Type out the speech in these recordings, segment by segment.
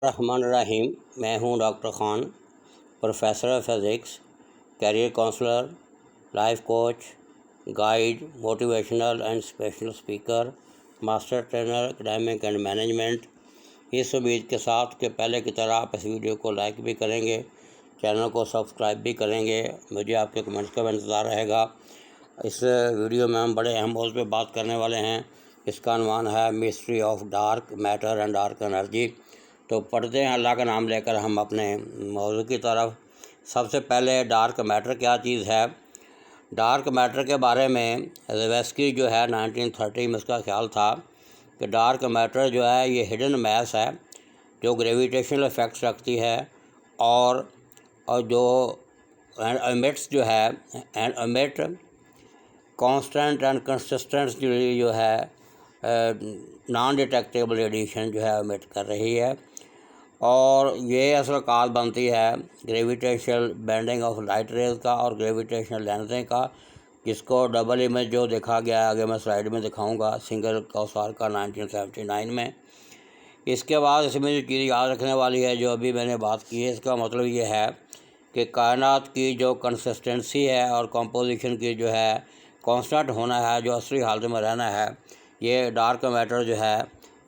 الرحمن الرحیم، میں ہوں doctor Khan, professor physics, career counsellor, life coach, guide, motivational and special speaker, master trainer academic and management. اس امید کے ساتھ کہ پہلے کی طرح آپ اس ویڈیو کو لائک بھی کریں گے، چینل کو سبسکرائب بھی کریں گے، مجھے آپ کے کمنٹس کا بھی انتظار رہے گا۔ اس ویڈیو میں ہم بڑے اہم موضوع پہ بات کرنے والے ہیں۔ اس کا عنوان ہے mystery of dark matter and dark energy. تو پڑھتے ہیں اللہ کا نام لے کر ہم اپنے موضوع کی طرف۔ سب سے پہلے ڈارک میٹر کیا چیز ہے؟ ڈارک میٹر کے بارے میں زیویسکی جو ہے 1930 میں اس کا خیال تھا کہ ڈارک میٹر جو ہے یہ ہڈن میس ہے جو گریویٹیشنل افیکٹس رکھتی ہے اور جو ایمٹس جو ہے ایمٹ کانسٹنٹ اینڈ کنسسٹنٹ جو ہے نان ڈیٹیکٹیبل ریڈیشن جو ہے ایمٹ کر رہی ہے، اور یہ اصل کاز بنتی ہے gravitational bending of light raise کا اور گریویٹیشنل لینسنگ کا، جس کو ڈبل امیج جو دیکھا گیا ہے آگے میں سلائیڈ میں دکھاؤں گا، سنگل کوسار کا 1979 میں۔ اس کے بعد اس میں جو چیز یاد رکھنے والی ہے جو ابھی میں نے بات کی ہے، اس کا مطلب یہ ہے کہ کائنات کی جو کنسسٹنسی ہے اور کمپوزیشن کی جو ہے کانسٹنٹ ہونا ہے، جو اصلی حالت میں رہنا ہے، یہ ڈارک میٹر جو ہے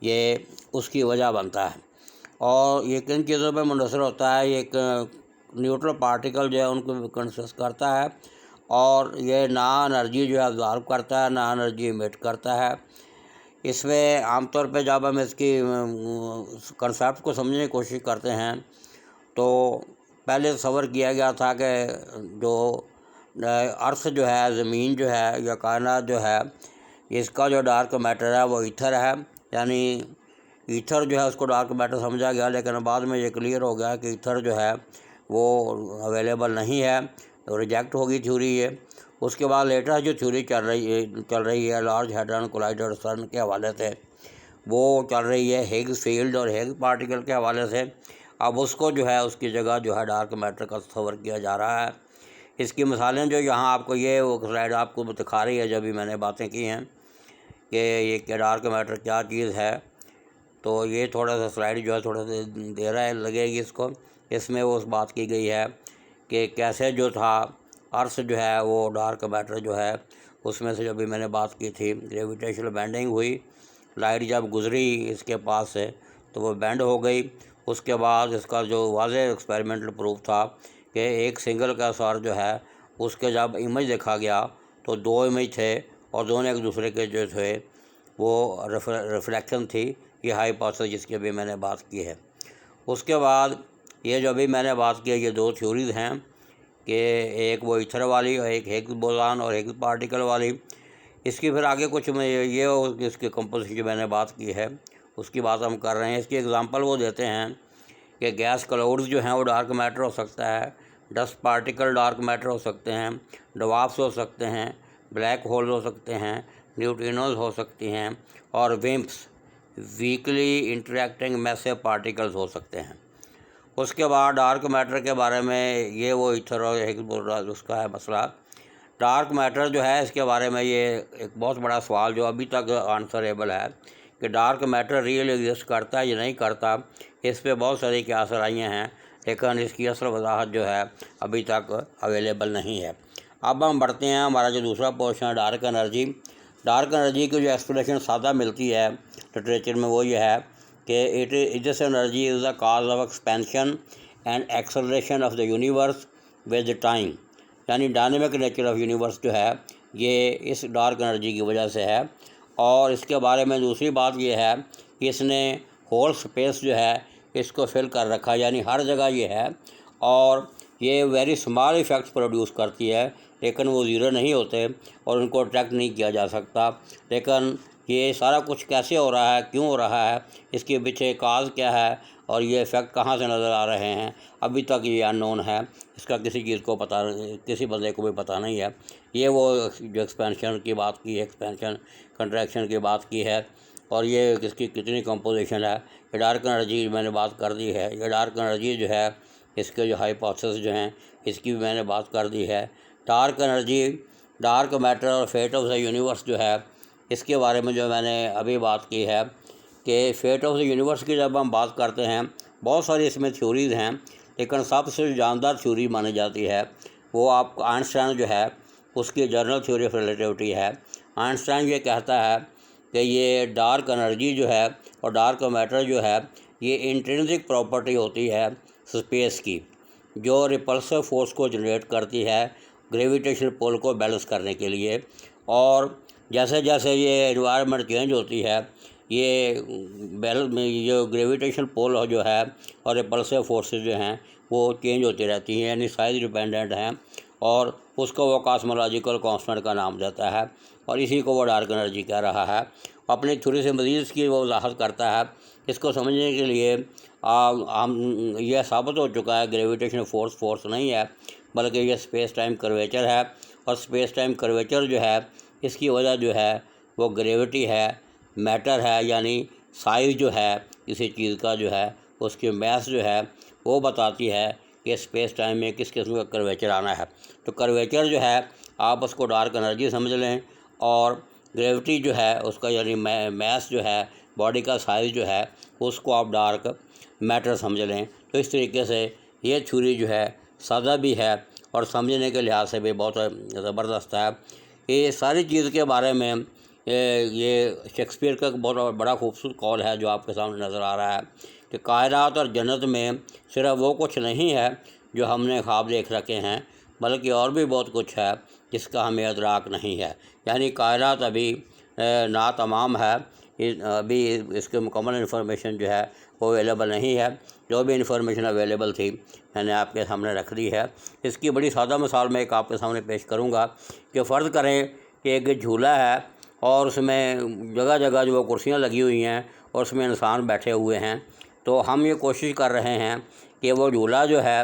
یہ اس کی وجہ بنتا ہے۔ اور یہ کن چیزوں پہ منحصر ہوتا ہے؟ یہ ایک نیوٹرل پارٹیکل جو ہے ان کو کنسس کرتا ہے، اور یہ نہ انرجی جو ہے ابزارب کرتا ہے، نہ انرجی ایمٹ کرتا ہے۔ اس میں عام طور پہ جب ہم اس کی کنسیپٹ کو سمجھنے کی کوشش کرتے ہیں تو پہلے تصور کیا گیا تھا کہ جو ارتھ جو ہے، زمین جو ہے یا کائنات جو ہے، اس کا جو ڈارک میٹر ہے وہ ایتھر ہے، یعنی ایتھر جو ہے اس کو ڈارک میٹر سمجھا گیا، لیکن بعد میں یہ کلیئر ہو گیا کہ ایتھر جو ہے وہ اویلیبل نہیں ہے، ریجیکٹ ہوگی تھیوری یہ۔ اس کے بعد لیٹسٹ جو تھیوری چل رہی ہے لارج ہیڈرن کولائڈر سن کے حوالے سے، وہ چل رہی ہے ہیگز فیلڈ اور ہیگز پارٹیکل کے حوالے سے۔ اب اس کو جو ہے اس کی جگہ جو ہے ڈارک میٹر کا تصور کیا جا رہا ہے۔ اس کی مثالیں جو یہاں آپ کو یہ وہ سلائڈ آپ کو دکھا رہی ہے، جو بھی میں نے باتیں کی ہیں کہ یہ ڈارک میٹر کیا چیز ہے، تو یہ تھوڑا سا سلائڈ جو ہے تھوڑا سا دیر لگے گی اس کو۔ اس میں وہ اس بات کی گئی ہے کہ کیسے جو تھا ارتھ جو ہے وہ ڈارک میٹر جو ہے اس میں سے جو بھی میں نے بات کی تھی، گریویٹیشنل بینڈنگ ہوئی، لائٹ جب گزری اس کے پاس سے تو وہ بینڈ ہو گئی۔ اس کے بعد اس کا جو واضح ایکسپیریمنٹل پروف تھا کہ ایک سنگل کوسار جو ہے اس کے جب امیج دیکھا گیا تو دو امیج تھے اور دونوں ایک دوسرے کے جو تھے وہ ریفلیکشن تھی۔ یہ ہائیپوتھیسس جس کی ابھی میں نے بات کی ہے۔ اس کے بعد یہ جو ابھی میں نے بات کی ہے، یہ دو تھیوریز ہیں کہ ایک وہ ایتھر والی اور ایک ہیگز بوزان اور ہیگز پارٹیکل والی۔ اس کی پھر آگے کچھ میں یہ اس کی کمپوزیشن جو میں نے بات کی ہے اس کی بات ہم کر رہے ہیں۔ اس کی ایگزامپل وہ دیتے ہیں کہ گیس کلاؤڈز جو ہیں وہ ڈارک میٹر ہو سکتا ہے، ڈسٹ پارٹیکل ڈارک میٹر ہو سکتے ہیں، ڈوارفس ہو سکتے ہیں، بلیک ہول ہو سکتے ہیں، نیوٹرینوز ہو سکتی ہیں، اور ویمپس ویکلی انٹریکٹنگ میسو پارٹیکلز ہو سکتے ہیں۔ اس کے بعد ڈارک میٹر کے بارے میں یہ وہ ایتھر اور ہیگز بوزان اس کا ہے مسئلہ۔ ڈارک میٹر جو ہے اس کے بارے میں یہ ایک بہت بڑا سوال جو ابھی تک آنسریبل ہے کہ ڈارک میٹر ریئل ایگزسٹ کرتا ہے یا نہیں کرتا۔ اس پہ بہت ساری قیاس آرائیاں ہیں، لیکن اس کی اصل وضاحت جو ہے ابھی تک اویلیبل نہیں ہے۔ اب ہم بڑھتے ہیں، ہمارا جو دوسرا پورشن ہے ڈارک انرجی۔ ڈارک انرجی کی جو ایکسپلیشن سادہ ملتی ہے لٹریچر میں وہ یہ ہے کہ this energy is the cause of expansion and acceleration of the universe with time, یعنی ڈائنامک نیچر آف یونیورس جو ہے یہ اس ڈارک انرجی کی وجہ سے ہے۔ اور اس کے بارے میں دوسری بات یہ ہے کہ اس نے ہول سپیس جو ہے اس کو فل کر رکھا، یعنی ہر جگہ یہ ہے، اور یہ ویری اسمال ایفیکٹس پروڈیوس کرتی ہے، لیکن وہ زیرو نہیں ہوتے اور ان کو ٹریک نہیں کیا جا سکتا۔ لیکن یہ سارا کچھ کیسے ہو رہا ہے، کیوں ہو رہا ہے، اس کے پیچھے کاز کیا ہے اور یہ ایفیکٹ کہاں سے نظر آ رہے ہیں، ابھی تک یہ ان نون ہے۔ اس کا کسی چیز کو پتہ، کسی بندے کو بھی پتہ نہیں ہے۔ یہ وہ جو ایکسپینشن کی بات کی ہے، ایکسپینشن کنٹریکشن کی بات کی ہے، اور یہ اس کی کتنی کمپوزیشن ہے، یہ ڈارک انرجی میں نے بات کر دی ہے۔ یہ ڈارک انرجی جو ہے اس کے جو ہائیپوتھیسس جو ہیں اس کی بھی میں نے بات کر دی ہے۔ ڈارک انرجی، ڈارک میٹر اور فیٹ آف دا یونیورس جو ہے اس کے بارے میں جو میں نے ابھی بات کی ہے کہ فیٹ آف دا یونیورس کی جب ہم بات کرتے ہیں بہت ساری اس میں تھیوریز ہیں، لیکن سب سے جاندار تھیوری مانی جاتی ہے وہ آپ آئنسٹائن جو ہے اس کی جنرل تھیوری آف ریلیٹیوٹی ہے۔ آئنسٹائن یہ کہتا ہے کہ یہ ڈارک انرجی جو ہے اور ڈارک میٹر جو ہے یہ انٹرنسک پراپرٹی ہوتی ہے اسپیس کی، جو ریپلسو فورس کو جنریٹ کرتی ہے گریویٹیشنل پول کو بیلنس کرنے کے لیے، اور جیسے جیسے یہ انوائرمنٹ چینج ہوتی ہے یہ جو گریویٹیشنل پول جو ہے اور ریپلسو فورسز جو ہیں وہ چینج ہوتی رہتی ہیں، یعنی سائز ڈیپینڈنٹ ہیں، اور اس کو وہ کاسمولوجیکل کانسٹنٹ کا نام دیتا ہے، اور اسی کو وہ ڈارک انرجی کہہ رہا ہے۔ اپنی تھیوری سے مزید اس کی وہ وضاحت کرتا ہے۔ اس کو سمجھنے کے لیے ہم یہ ثابت ہو چکا ہے گریویٹیشنل فورس نہیں ہے، بلکہ یہ اسپیس ٹائم کرویچر ہے، اور اسپیس ٹائم کرویچر جو ہے اس کی وجہ جو ہے وہ گریوٹی ہے، میٹر ہے، یعنی سائز جو ہے کسی چیز کا جو ہے اس کی میس جو ہے وہ بتاتی ہے کہ اسپیس ٹائم میں کس قسم کا کرویچر آنا ہے۔ تو کرویچر جو ہے آپ اس کو ڈارک انرجی سمجھ لیں، اور گریوٹی جو ہے اس کا یعنی میس جو ہے باڈی کا سائز جو ہے اس کو آپ ڈارک میٹر سمجھ لیں۔ تو اس طریقے سے یہ تھیوری جو ہے سادہ بھی ہے اور سمجھنے کے لحاظ سے بھی بہت زبردست ہے۔ یہ ساری چیز کے بارے میں یہ شیکسپیئر کا بہت بڑا خوبصورت قول ہے جو آپ کے سامنے نظر آ رہا ہے کہ کائنات اور جنت میں صرف وہ کچھ نہیں ہے جو ہم نے خواب دیکھ رکھے ہیں، بلکہ اور بھی بہت کچھ ہے جس کا ہمیں ادراک نہیں ہے۔ یعنی کائنات ابھی ناتمام ہے، ابھی اس کے مکمل انفارمیشن جو ہے وہ اویلیبل نہیں ہے۔ جو بھی انفارمیشن اویلیبل تھی میں نے آپ کے سامنے رکھ دی ہے۔ اس کی بڑی سادہ مثال میں ایک آپ کے سامنے پیش کروں گا کہ فرض کریں کہ ایک جھولا ہے اور اس میں جگہ جگہ جو وہ کرسیاں لگی ہوئی ہیں اور اس میں انسان بیٹھے ہوئے ہیں، تو ہم یہ کوشش کر رہے ہیں کہ وہ جھولا جو ہے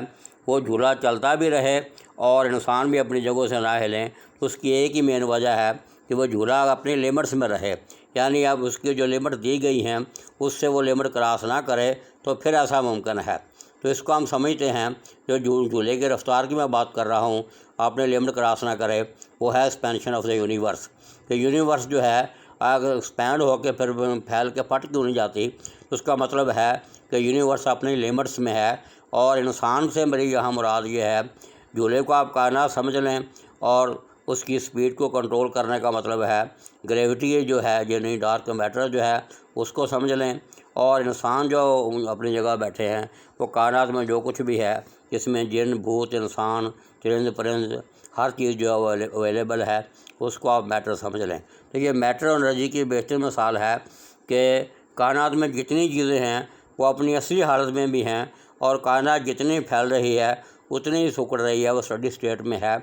وہ جھولا چلتا بھی رہے اور انسان بھی اپنی جگہوں سے نہ ہلیں۔ اس کی ایک ہی مین وجہ ہے کہ وہ جھولا اپنی لیمٹس میں رہے، یعنی اب اس کی جو لمٹ دی گئی ہیں اس سے وہ لمٹ کراس نہ کرے، تو پھر ایسا ممکن ہے۔ تو اس کو ہم سمجھتے ہیں جو جھولے کی رفتار کی میں بات کر رہا ہوں اپنے لمٹ کراس نہ کرے، وہ ہے ایکسپینشن آف دا یونیورس۔ کہ یونیورس جو ہے اگر ایکسپینڈ ہو کے پھر پھیل کے پھٹ کیوں نہیں جاتی، اس کا مطلب ہے کہ یونیورس اپنی لمٹس میں ہے، اور انسان سے میری یہاں مراد یہ ہے جھولے کو آپ کائنات سمجھ لیں، اور اس کی سپیڈ کو کنٹرول کرنے کا مطلب ہے گریوٹی جو ہے یعنی ڈارک میٹر جو ہے اس کو سمجھ لیں، اور انسان جو اپنی جگہ بیٹھے ہیں وہ کائنات میں جو کچھ بھی ہے جس میں جن بھوت انسان چرند پرند ہر چیز جو اویلیبل ہے اس کو آپ میٹر سمجھ لیں۔ تو یہ میٹر اور انرجی کی بہترین مثال ہے کہ کائنات میں جتنی چیزیں ہیں وہ اپنی اصلی حالت میں بھی ہیں، اور کائنات جتنی پھیل رہی ہے اتنی ہی سکڑ رہی ہے، وہ اسٹڈی اسٹیٹ میں ہے۔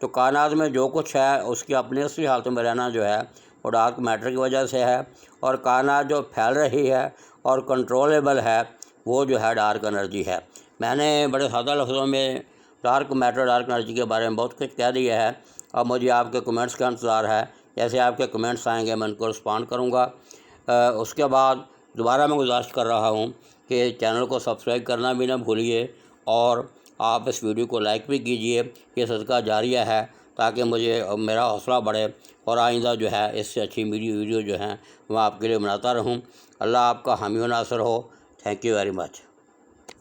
تو کائنات میں جو کچھ ہے اس کی اپنی اصلی حالت میں رہنا جو ہے وہ ڈارک میٹر کی وجہ سے ہے، اور کائنات جو پھیل رہی ہے اور کنٹرولیبل ہے وہ جو ہے ڈارک انرجی ہے۔ میں نے بڑے سادہ لفظوں میں ڈارک میٹر ڈارک انرجی کے بارے میں بہت کچھ کہہ دیا ہے۔ اب مجھے آپ کے کمنٹس کا انتظار ہے، جیسے آپ کے کمنٹس آئیں گے میں ان کو رسپانڈ کروں گا۔ اس کے بعد دوبارہ میں گزارش کر رہا ہوں کہ چینل کو سبسکرائب کرنا بھی نہ بھولیے، اور آپ اس ویڈیو کو لائک بھی کیجئے، یہ صدقہ جاریہ ہے تاکہ مجھے میرا حوصلہ بڑھے اور آئندہ جو ہے اس سے اچھی ویڈیو جو ہیں میں آپ کے لیے بناتا رہوں۔ اللہ آپ کا حامی و ناصر ہو۔ Thank you very much.